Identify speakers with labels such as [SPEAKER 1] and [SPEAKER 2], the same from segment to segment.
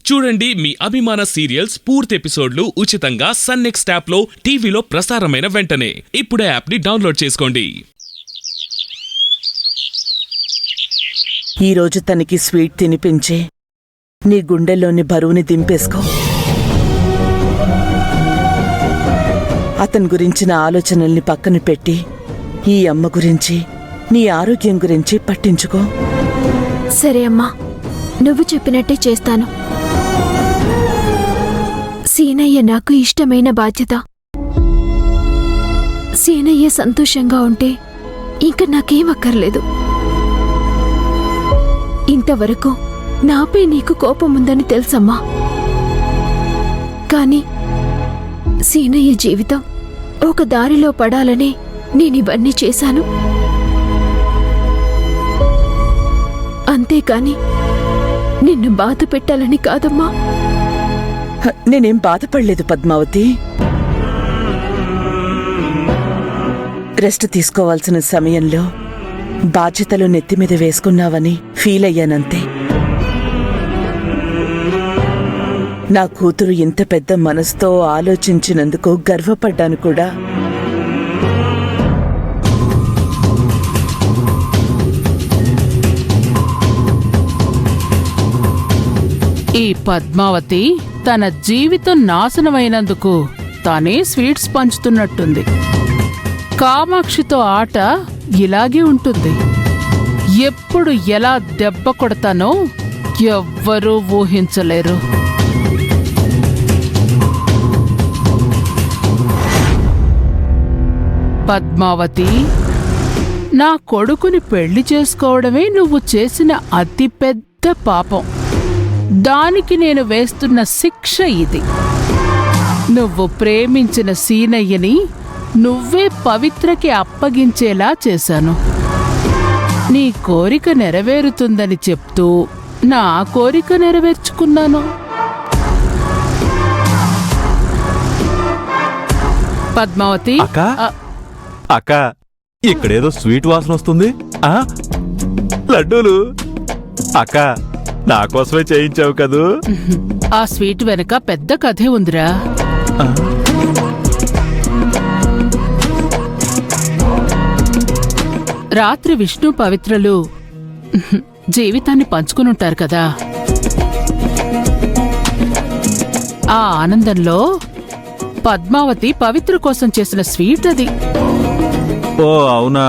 [SPEAKER 1] చూడండి మీ అభిమాన సీరియల్స్ పూర్తి ఎపిసోడ్లు ఉచితంగా సన్ నెక్స్ట్ యాప్ లో టీవీలో ప్రసారమైన వెంటనే ఇప్పుడే యాప్ ని డౌన్లోడ్ చేసుకోండి.
[SPEAKER 2] ఈరోజు తనకి స్వీట్ తినిపించి నీ గుండెల్లోని బరువుని దింపేసుకో. అతని గురించిన ఆలోచనల్ని పక్కన పెట్టి ఈ అమ్మ గురించి నీ ఆరోగ్యం గురించి పట్టించుకో.
[SPEAKER 3] సరే అమ్మా, నువ్వు చెప్పినట్టే చేస్తాను. సీనయ్య నాకు ఇష్టమైన బాధ్యత. సీనయ్య సంతోషంగా ఉంటే ఇంక నాకేం అక్కర్లేదు. ఇంతవరకు నాపై నీకు కోపముందని తెలుసమ్మా, కాని సీనయ్య జీవితం ఒక దారిలో పడాలనే నేనివన్నీ చేశాను. అంతేకాని నిన్ను బాధ పెట్టాలని కాదమ్మా.
[SPEAKER 2] నేనేం బాధపడలేదు పద్మావతి. రెస్ట్ తీసుకోవాల్సిన సమయంలో బాధ్యతలు నెత్తిమీద వేసుకున్నావని ఫీల్ అయ్యానంతే. నా కూతురు ఇంత పెద్ద మనసుతో ఆలోచించినందుకు గర్వపడ్డాను కూడా.
[SPEAKER 4] ఈ పద్మావతి తన జీవితం నాశనమైనందుకు తానే స్వీట్స్ పంచుతున్నట్టుంది. కామాక్షితో ఆట ఇలాగే ఉంటుంది. ఎప్పుడు ఎలా దెబ్బ కొడతానో ఎవ్వరూ ఊహించలేరు. పద్మావతి, నా కొడుకుని పెళ్లి చేసుకోవడమే నువ్వు చేసిన అతిపెద్ద పాపం. దానికి నేను వేస్తున్న శిక్ష ఇది. నువ్వు ప్రేమించిన సీనయ్యని నువ్వే పవిత్రకి అప్పగించేలా చేశాను. నీ కోరిక నెరవేరుతుందని చెప్తూ నా కోరిక నెరవేర్చుకున్నాను. పద్మావతి,
[SPEAKER 5] అక్క ఇక్కడేదో స్వీట్ వాసన వస్తుంది. లడ్డూలు అక్క నా కోసమే చేయించావు కదూ.
[SPEAKER 4] ఆ స్వీట్ వెనక పెద్ద కథే ఉందిరా. రాత్రి విష్ణు పవిత్రలు జీవితాన్ని పంచుకునుంటారు కదా. ఆ ఆనందంలో పద్మావతి పవిత్ర కోసం చేసిన స్వీట్ అది.
[SPEAKER 5] ఓ అవునా,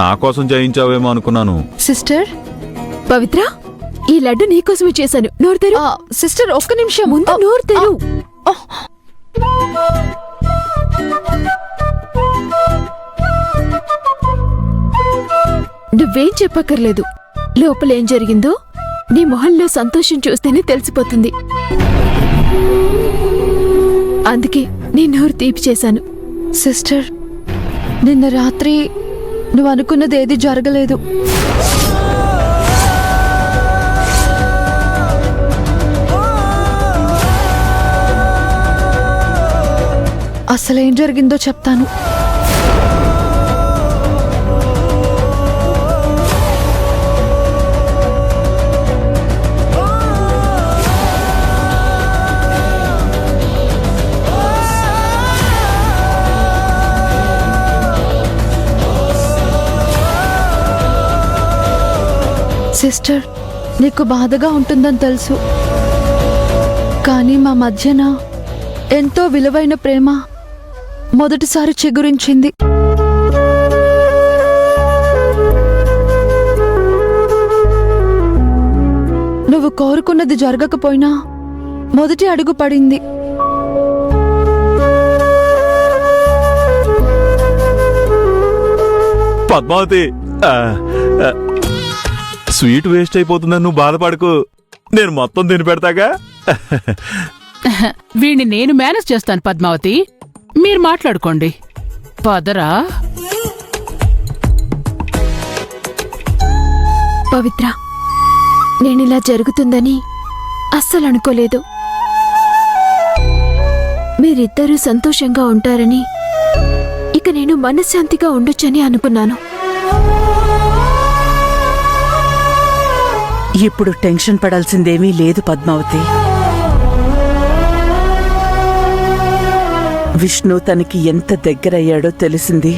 [SPEAKER 5] నా కోసం చేయించావేమో అనుకున్నాను.
[SPEAKER 3] సిస్టర్ పవిత్ర, ఈ లడ్డు నీకోసమే చేశాను. నోరు తెరు. సిస్టర్ ఒక్క నిమిషం ముందు నోరు తెరు. నువ్వేం చెప్పక్కర్లేదు. లోపలేం జరిగిందో నీ మొహంలో సంతోషం చూస్తేనే తెలిసిపోతుంది. అందుకే నీ నోరు తీపి చేశాను.
[SPEAKER 6] సిస్టర్, నిన్న రాత్రి నువ్వు అనుకున్నది ఏది జరగలేదు. అసలేం జరిగిందో చెప్తాను. సిస్టర్, నీకు బాధగా ఉంటుందని తెలుసు, కానీ మా మధ్యన ఎంతో విలువైన ప్రేమ మొదటిసారి చిగురించింది. నువ్వు కోరుకున్నది జరగకపోయినా మొదటి అడుగు పడింది.
[SPEAKER 5] పద్మావతి, స్వీట్ వేస్ట్ అయిపోతుందని నువ్వు బాధపడకు. నేను మొత్తం తిని పెడతాగా.
[SPEAKER 4] వీణ్ణి నేను మేనేజ్ చేస్తాను పద్మావతి, మీరు మాట్లాడుకోండి. పదరా.
[SPEAKER 3] పవిత్ర, నేనిలా జరుగుతుందని అస్సలు అనుకోలేదు. మీరిద్దరూ సంతోషంగా ఉంటారని, ఇక నేను మనశ్శాంతిగా ఉండొచ్చని అనుకున్నాను.
[SPEAKER 2] ఇప్పుడు టెన్షన్ పడాల్సిందేమీ లేదు పద్మావతి. విష్ణు తనకి ఎంత దగ్గరయ్యాడో తెలిసింది.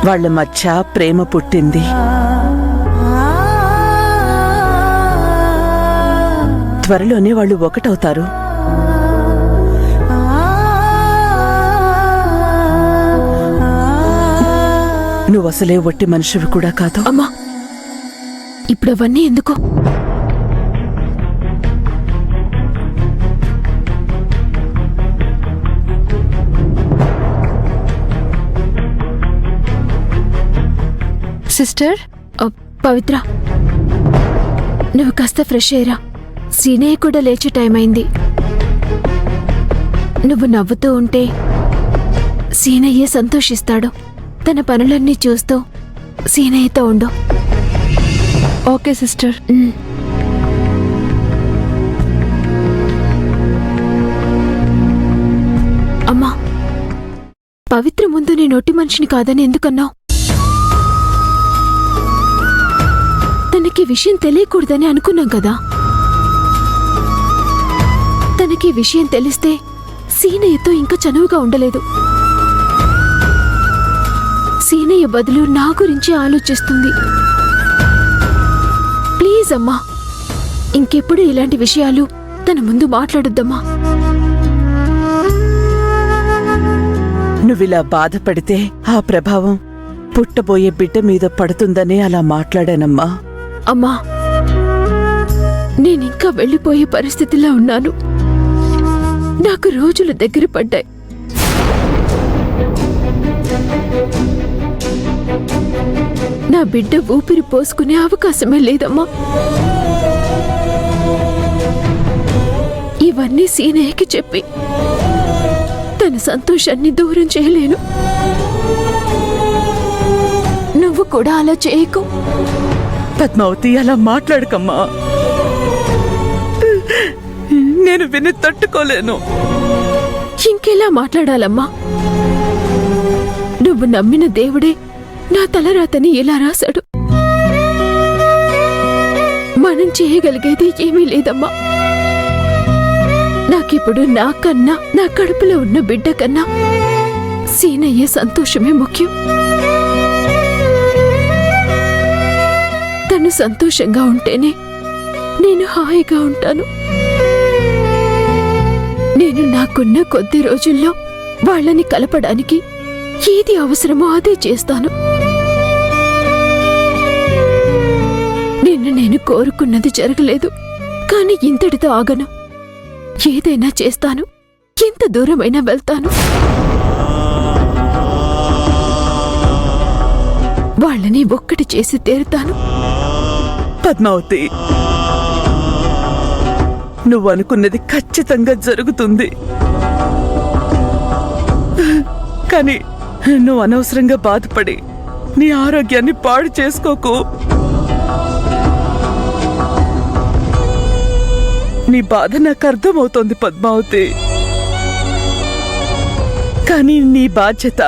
[SPEAKER 2] వాళ్ళ మధ్య ప్రేమ పుట్టింది. త్వరలోనే వాళ్ళు ఒకటవుతారు. నువ్వసలే ఒట్టి మనిషివి కూడా కాదు.
[SPEAKER 3] అమ్మా, ఇప్పుడు అవన్నీ ఎందుకు?
[SPEAKER 6] సిస్టర్,
[SPEAKER 3] పవిత్ర, నువ్వు కాస్త ఫ్రెష్ అయ్యరా. సీనయ్య కూడా లేచే టైం అయింది. నువ్వు నవ్వుతూ ఉంటే సీనయ్య సంతోషిస్తాడు. తన పనులన్నీ చూస్తూ సీనయ్యతో ఉండు.
[SPEAKER 6] Okay sister.
[SPEAKER 3] అమ్మా, పవిత్ర ముందు నేను ఒట్టి మనిషిని కాదని ఎందుకన్నావు? తనకి విషయం తెలియకూడదని అనుకున్నాం కదా. తనకి విషయం తెలిస్తే సీనయ్యతో ఇంకా చనువుగా ఉండలేదు. సీనయ్య బదులు నా గురించి ఆలోచిస్తుంది. ప్లీజ్ అమ్మా, ఇంకెప్పుడు ఇలాంటి విషయాలు తన ముందు మాట్లాడొద్దమ్మా.
[SPEAKER 2] నువ్విలా బాధపడితే ఆ ప్రభావం పుట్టబోయే బిడ్డ మీద పడుతుందనే అలా మాట్లాడానమ్మా.
[SPEAKER 3] అమ్మా, నేనింకా వెళ్ళిపోయే పరిస్థితిలో ఉన్నాను. నాకు రోజులు దగ్గర పడ్డాయి. నా బిడ్డ ఊపిరి పోసుకునే అవకాశమే లేదమ్మా. ఇవన్నీ సీనయ్యకి చెప్పి తన సంతోషాన్ని దూరం చేయలేను. నువ్వు కూడా అలా చేయకు.
[SPEAKER 2] పద్మావతి, అలా మాట్లాడకమ్మా. నేను విని తట్టుకోలేను.
[SPEAKER 3] ఇంకెలా మాట్లాడాలమ్మా? నువ్వు నమ్మిన దేవుడే నా తలరాతని ఎలా రాశాడు. మనం చేయగలిగేది ఏమీ లేదమ్మా. నాకిప్పుడు నాకన్నా, నా కడుపులో ఉన్న బిడ్డ కన్నా సీనయ్య సంతోషమే ముఖ్యం. తను సంతోషంగా ఉంటేనే నేను హాయిగా ఉంటాను. నేను నాకున్న కొద్ది రోజుల్లో వాళ్ళని కలపడానికి ఏది అవసరమో అదే చేస్తాను. నేను కోరుకున్నది జరగలేదు, కానీ ఇంతటితో ఆగను. ఏదైనా చేస్తాను, ఎంత దూరమైనా వెళ్తాను. వాళ్ళని ఒక్కటి చేసి తీరుతాను.
[SPEAKER 2] పద్మావతి, నువ్వనుకున్నది ఖచ్చితంగా జరుగుతుంది. కానీ నువ్వు అనవసరంగా బాధపడి నీ ఆరోగ్యాన్ని పాడు చేసుకోకు. నీ బాధ నాకు అర్థమవుతోంది పద్మావతి. కానీ నీ బాధ్యత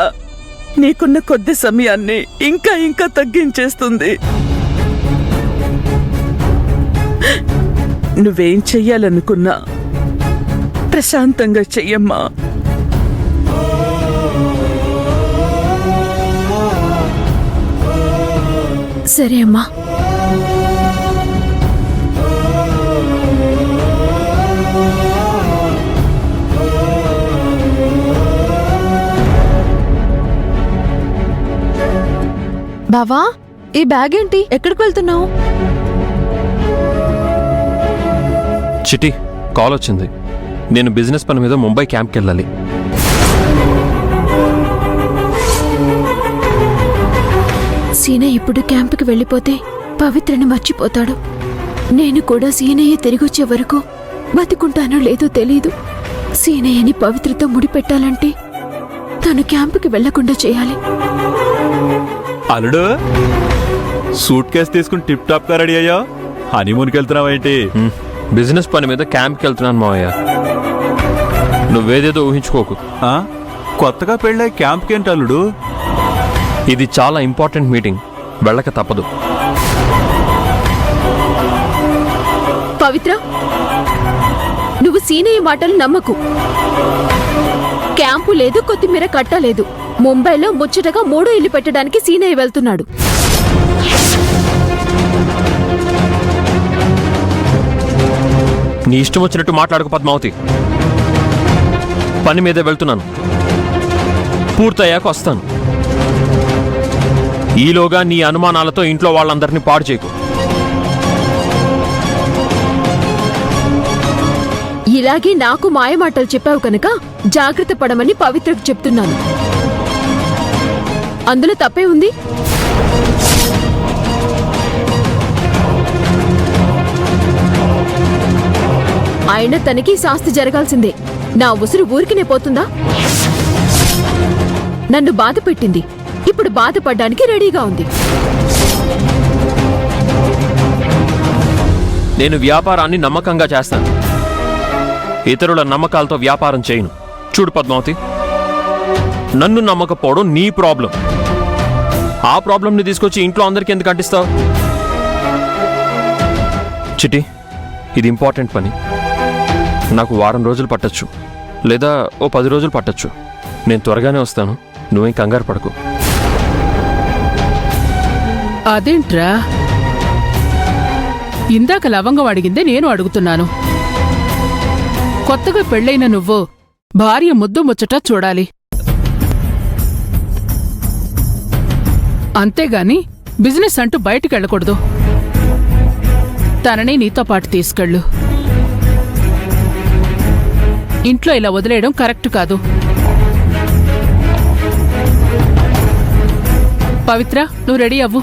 [SPEAKER 2] నీకున్న కొద్ది సమయాన్ని ఇంకా ఇంకా తగ్గించేస్తుంది. నువ్వేం చెయ్యాలనుకున్నా ప్రశాంతంగా చెయ్యమ్మా.
[SPEAKER 3] సరే అమ్మా.
[SPEAKER 6] బావా, ఈ బ్యాగ్ ఏంటి? ఎక్కడికి వెళ్తున్నావు?
[SPEAKER 7] చిటి, కాల్ వచ్చింది. నేను బిజినెస్ పని మీద ముంబై క్యాంప్కి వెళ్ళాలి.
[SPEAKER 3] సీనయ్య ఇప్పుడు క్యాంపుకి వెళ్ళిపోతే పవిత్రని మర్చిపోతాడు. నేను కూడా సీనయ్య తిరిగొచ్చే వరకు బతికుంటానో లేదో తెలీదు. సీనయ్యని పవిత్రతో ముడిపెట్టాలంటే తను క్యాంపుకి వెళ్లకుండా చేయాలి.
[SPEAKER 5] అల్లుడు, సూట్ కేసు తీసుకుని టిప్ టాప్ గా రెడీ అయ్యా. హనీమూన్కి వెళ్తున్నావేంటి?
[SPEAKER 7] బిజినెస్ పని మీద క్యాంప్కి వెళ్తున్నాను మావయ్య. నువ్వేదేదో ఊహించుకోకు.
[SPEAKER 5] కొత్తగా పెళ్ళే క్యాంప్కి ఏంటి అల్లుడు?
[SPEAKER 7] ఇది చాలా ఇంపార్టెంట్ మీటింగ్, వెళ్ళక తప్పదు.
[SPEAKER 3] పవిత్ర, నువ్వు సీనయ్య మాటలు నమ్మకు. క్యాంపు లేదు, కొత్తిమీర కట్టలేదు. ముంబైలో ముచ్చటగా 3 ఇల్లు పెట్టడానికి సీనయ్య వెళ్తున్నాడు.
[SPEAKER 7] నీ ఇష్టం వచ్చినట్టు మాట్లాడకు పద్మావతి. పని మీదే వెళ్తున్నాను, పూర్తయ్యాక వస్తాను. ఈలోగా నీ అనుమానాలతో ఇంట్లో వాళ్ళందరినీ పాడు చేయకు.
[SPEAKER 3] ఇలాగే నాకు మాయమాటలు చెప్పావు కనుక జాగ్రత్త పడమని పవిత్రకు చెప్తున్నాను. అందులో తప్పే ఉంది? అయినా తనకి శాస్తి జరగాల్సిందే. నా ఉసురు ఊరికినే పోతుందా? నన్ను బాధ పెట్టింది, ఇప్పుడు బాధపడ్డానికి రెడీగా ఉంది.
[SPEAKER 7] నేను వ్యాపారాన్ని నమ్మకంగా చేస్తాను, ఇతరుల నమ్మకాలతో వ్యాపారం చేయను. చూడు పద్మావతి, నన్ను నమ్మకపోవడం నీ ప్రాబ్లం. ఆ ప్రాబ్లంని తీసుకొచ్చి ఇంట్లో అందరికీ ఎందుకు అంటిస్తావు? చిట్టి, ఇది ఇంపార్టెంట్ పని. నాకు వారం రోజులు పట్టొచ్చు, లేదా ఓ 10 రోజులు పట్టొచ్చు. నేను త్వరగానే వస్తాను, నువ్వేం కంగారు పడకు.
[SPEAKER 4] అదేంట్రా, ఇందాక లవంగం అడిగిందే నేను అడుగుతున్నాను. కొత్తగా పెళ్ళైన నువ్వు భార్య ముద్దు ముచ్చట చూడాలి, అంతేగాని బిజినెస్ అంటూ బయటికెళ్ళకూడదు. తనని నీతో పాటు తీసుకెళ్ళు. ఇంట్లో ఇలా వదిలేయడం కరెక్ట్ కాదు. పవిత్ర, నువ్వు రెడీ అవ్వు.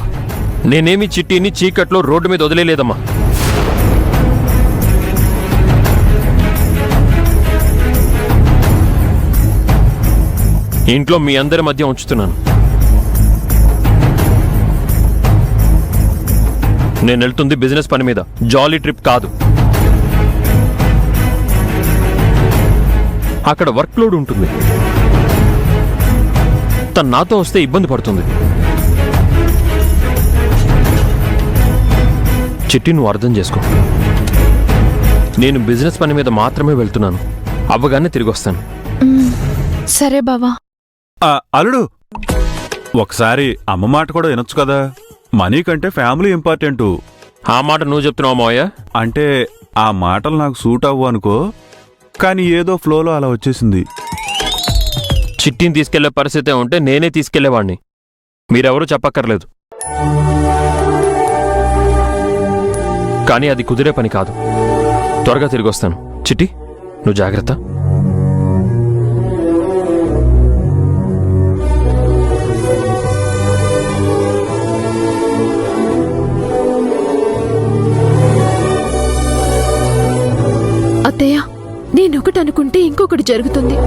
[SPEAKER 7] నేనేమి చిట్టిని చీకట్లో రోడ్డు మీద వదిలేలేదమ్మా. ఇంట్లో మీ అందరి మధ్య ఉంచుతున్నాను. నేను వెళ్తుంది బిజినెస్ పని మీద, జాలీ ట్రిప్ కాదు. అక్కడ వర్క్ లోడ్ ఉంటుంది. తను నాతో వస్తే ఇబ్బంది పడుతుంది. చిట్టి, నువ్వు అర్థం చేసుకో. నేను బిజినెస్ పని మీద మాత్రమే వెళ్తున్నాను. అవ్వగానే తిరిగి వస్తాను.
[SPEAKER 6] సరే బావా.
[SPEAKER 5] అల్లుడు, ఒకసారి అమ్మ మాట కూడా వినొచ్చు కదా. మనీ కంటే ఫ్యామిలీ ఇంపార్టెంటు.
[SPEAKER 7] ఆ మాట నువ్వు చెప్తున్నావు మావయ్య?
[SPEAKER 5] అంటే ఆ మాటలు నాకు సూట్ అవ్వు అనుకో, కానీ ఏదో ఫ్లోలో అలా వచ్చేసింది.
[SPEAKER 7] చిట్టిని తీసుకెళ్లే పరిస్థితే ఉంటే నేనే తీసుకెళ్లేవాణ్ణి, మీరెవరూ చెప్పక్కర్లేదు. కానీ అది కుదిరే పని కాదు. త్వరగా తిరిగి వస్తాను. చిట్టి, నువ్వు జాగ్రత్త.
[SPEAKER 3] అత్తయ్య, నేనొకటి అనుకుంటే ఇంకొకటి జరుగుతుంది.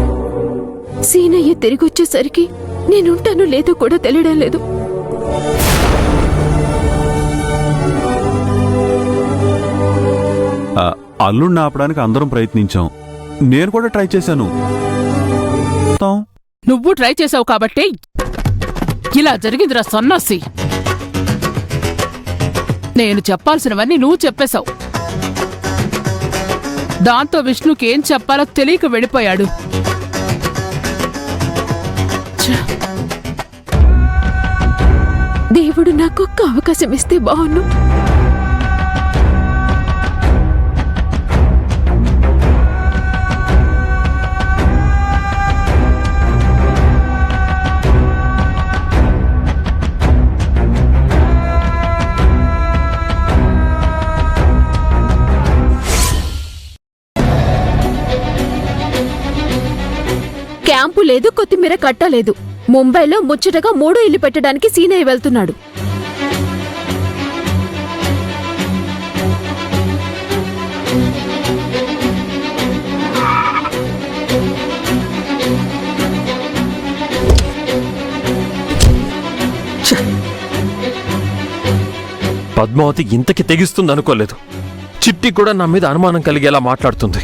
[SPEAKER 3] సీనయ్య తిరిగొచ్చేసరికి నేనుంటానో లేదో కూడా తెలియడం లేదు.
[SPEAKER 5] అల్లుడిని ఆపడానికి అందరం ప్రయత్నించాం. నేను కూడా ట్రై చేశాను.
[SPEAKER 4] నువ్వు ట్రై చేసావు కాబట్టే ఇలా జరిగిందిరా సన్నాసి. నేను చెప్పాల్సినవన్నీ నువ్వు చెప్పేశావు. దాంతో విష్ణుకేం చెప్పాలో తెలియక వెళ్ళిపోయాడు.
[SPEAKER 3] దేవుడు నాకొక్క అవకాశం ఇస్తే బావును. క్యాంపు లేదు, కొత్తిమీర కట్టలేదు. ముంబైలో ముచ్చటగా 3 ఇల్లు పెట్టడానికి సీనయ్య వెళ్తున్నాడు.
[SPEAKER 7] పద్మావతి ఇంతకి తెగిస్తుంది అనుకోలేదు. చిట్టి కూడా నా మీద అనుమానం కలిగేలా మాట్లాడుతుంది.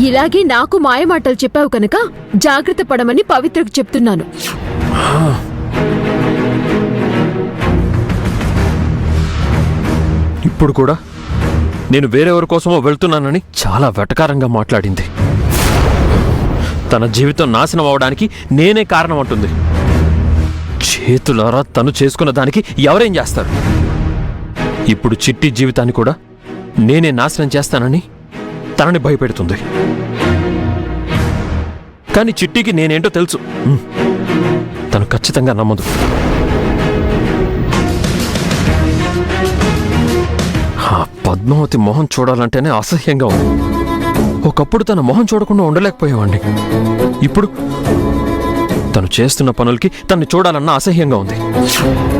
[SPEAKER 3] ఇలాగే నాకు మాయమాటలు చెప్పావు కనుక జాగ్రత్త పడమని పవిత్రకు చెప్తున్నాను.
[SPEAKER 7] ఇప్పుడు కూడా నేను వేరెవరి కోసమో వెళ్తున్నానని చాలా వెటకారంగా మాట్లాడింది. తన జీవితం నాశనం అవడానికి నేనే కారణం అంటుంది. చేతులారా తను చేసుకున్న దానికి ఎవరేం చేస్తారు? ఇప్పుడు చిట్టి జీవితాన్ని కూడా నేనే నాశనం చేస్తానని తనని భయపెడుతుంది. కానీ చిట్టికి నేనేంటో తెలుసు. తను ఖచ్చితంగా నమ్మదు. ఆ పద్మావతి మొహం చూడాలంటేనే అసహ్యంగా ఉంది. ఒకప్పుడు తన మొహం చూడకుండా ఉండలేకపోయేవాడిని. ఇప్పుడు తను చేస్తున్న పనులకి తన్ని చూడాలన్న అసహ్యంగా ఉంది.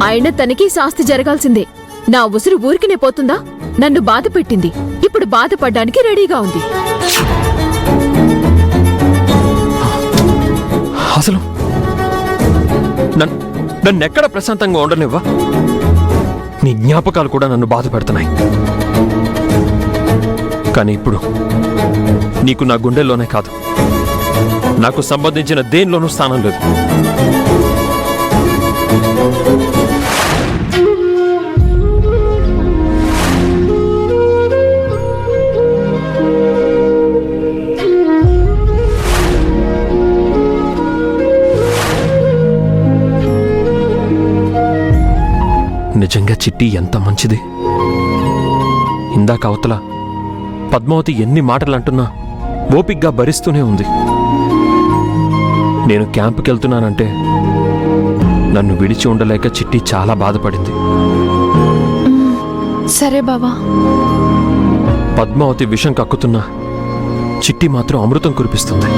[SPEAKER 3] అయినా తనకి శాస్తి జరగాల్సిందే. నా ఉసురు ఊరికినే పోతుందా? నన్ను బాధ పెట్టింది, ఇప్పుడు బాధపడ్డానికి రెడీగా ఉంది.
[SPEAKER 7] అసలు నన్నెక్కడ ప్రశాంతంగా ఉండనివ్వా? నీ జ్ఞాపకాలు కూడా నన్ను బాధ పెడుతున్నాయి. కానీ ఇప్పుడు నీకు నా గుండెల్లోనే కాదు, నాకు సంబంధించిన దేనిలోనూ స్థానం లేదు. నిజంగా చిట్టి ఎంత మంచిది. ఇందాక అవతల పద్మావతి ఎన్ని మాటలు అంటున్నా ఓపిగ్గా భరిస్తూనే ఉంది. నేను క్యాంపుకి వెళ్తున్నానంటే నన్ను విడిచి ఉండలేక చిట్టి చాలా బాధపడింది.
[SPEAKER 6] సరే బావా.
[SPEAKER 7] పద్మావతి విషం కక్కుతున్నా చిట్టి మాత్రం అమృతం కురిపిస్తుంది.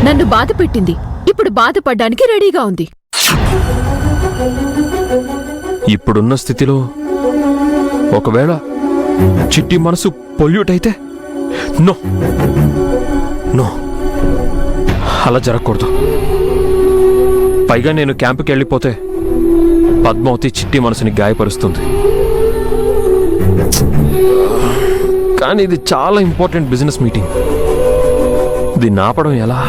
[SPEAKER 3] నన్ను బాధ పెట్టింది, ఇప్పుడు బాధపడ్డానికి రెడీగా ఉంది.
[SPEAKER 7] ఇప్పుడున్న స్థితిలో ఒకవేళ చిట్టి మనసు పొల్యూట్ అయితే నో నో, అలా జరగకూడదు. పైగా నేను క్యాంపుకి వెళ్ళిపోతే పద్మావతి చిట్టి మనసుని గాయపరుస్తుంది. కానీ ఇది చాలా ఇంపార్టెంట్ బిజినెస్ మీటింగ్. దీన్ని ఆపడం ఎలా?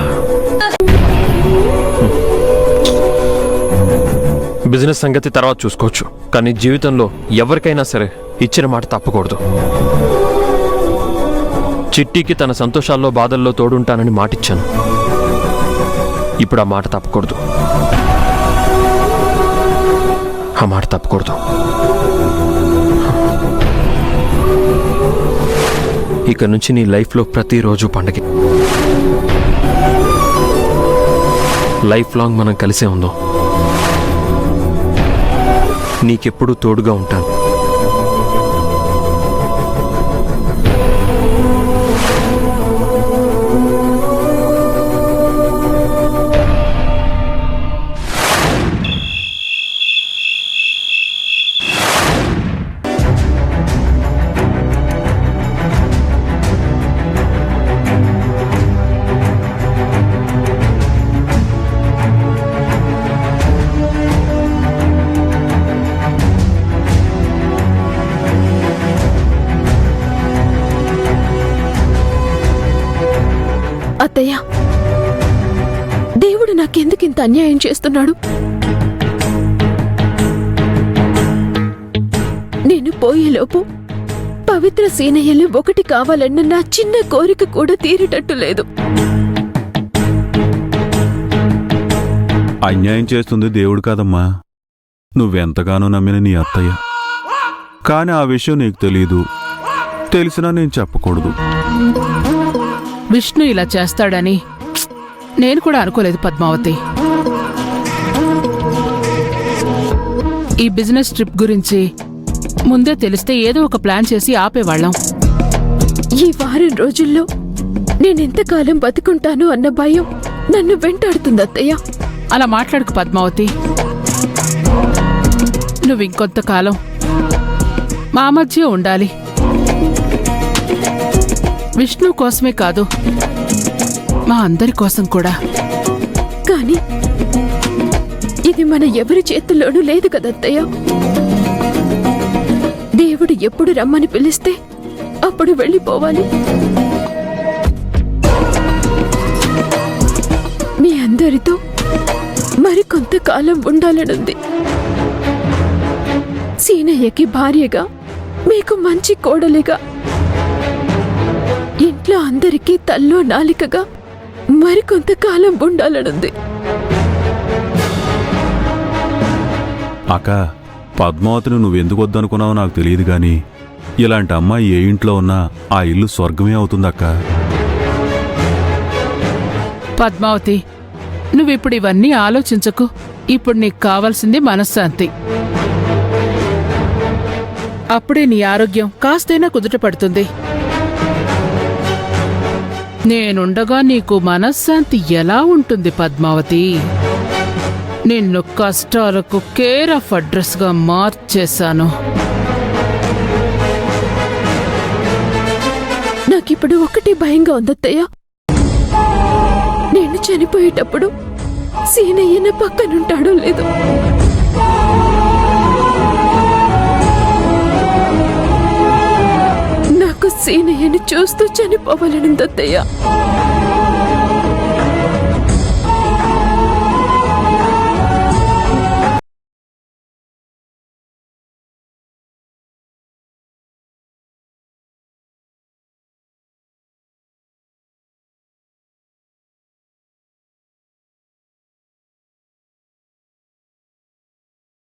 [SPEAKER 7] బిజినెస్ సంగతి తర్వాత చూసుకోవచ్చు, కానీ జీవితంలో ఎవరికైనా సరే ఇచ్చిన మాట తప్పకూడదు. చిట్టికి తన సంతోషాల్లో బాధల్లో తోడుంటానని మాటిచ్చాను. ఇప్పుడు ఆ మాట తప్పకూడదు. ఆ మాట తప్పకూడదు. ఇక నుంచి నీ లైఫ్లో ప్రతిరోజు పండగే. లైఫ్ లాంగ్ మనం కలిసే ఉందాం. నీకెప్పుడు తోడుగా ఉంటాను.
[SPEAKER 3] అత్తయ్య, దేవుడు నాకెందుకింత అన్యాయం చేస్తున్నాడు? నేను పోయేలోపు పవిత్ర సీనయ్యలు ఒకటి కావాలన్న నా చిన్న కోరిక కూడా తీరేటట్టు లేదు.
[SPEAKER 5] అన్యాయం చేస్తుంది దేవుడు కాదమ్మా, నువ్వెంతగానో నమ్మిన నీ అత్తయ్య. కాని ఆ విషయం నీకు తెలీదు. తెలిసినా నేను చెప్పకూడదు.
[SPEAKER 4] విష్ణు ఇలా చేస్తాడని నేను కూడా అనుకోలేదు పద్మావతి. ఈ బిజినెస్ ట్రిప్ గురించి ముందే తెలిస్తే ఏదో ఒక ప్లాన్ చేసి ఆపేవాళ్ళం.
[SPEAKER 3] ఈ వారం రోజుల్లో నేనెంతకాలం బతుకుంటాను అన్న భయం నన్ను వెంటాడుతుంది అత్తయ్య.
[SPEAKER 4] అలా మాట్లాడుకు పద్మావతి. నువ్వు ఇంకొంతకాలం మా మధ్య ఉండాలి. విష్ణు కోసమే కాదు, మా అందరి కోసం కూడా.
[SPEAKER 3] కానీ ఇది మన ఎవరి చేతుల్లోనూ లేదు కదత్తయ్య. దేవుడు ఎప్పుడు రమ్మని పిలిస్తే అప్పుడు వెళ్ళిపోవాలి. మీ అందరితో మరి కొంతకాలం ఉండాలనుంది. సీనయ్యకి భార్యగా, మీకు మంచి కోడలిగా, ఇంట్లో అందరికీ తల్లో నాలికగా మరి కొంతకాలం ఉండాలనుంది.
[SPEAKER 5] అక్క, పద్మావతిని నువ్వెందుకు వద్దనుకున్నావో నాకు తెలియదు గాని ఇలాంటి అమ్మాయి ఏ ఇంట్లో ఉన్నా ఆ ఇల్లు స్వర్గమే అవుతుందక్క.
[SPEAKER 4] పద్మావతి, నువ్విప్పుడు ఇవన్నీ ఆలోచించకు. ఇప్పుడు నీకు కావాల్సింది మనశ్శాంతి. అప్పుడే నీ ఆరోగ్యం కాస్తైనా కుదుట పడుతుంది. నేనుండగా నీకు మనశ్శాంతి ఎలా ఉంటుంది పద్మావతి? నిన్ను కష్టాలకు కేర్ ఆఫ్ అడ్రస్గా మార్చేశాను.
[SPEAKER 3] నాకిప్పుడు ఒకటి భయంగా ఉందత్తయ్య. నేను చనిపోయేటప్పుడు సీనయ్య నా పక్కనుంటాడో లేదో. నాకు సీనయ్యని చూస్తూ చనిపోవాలనుందత్తయ్య.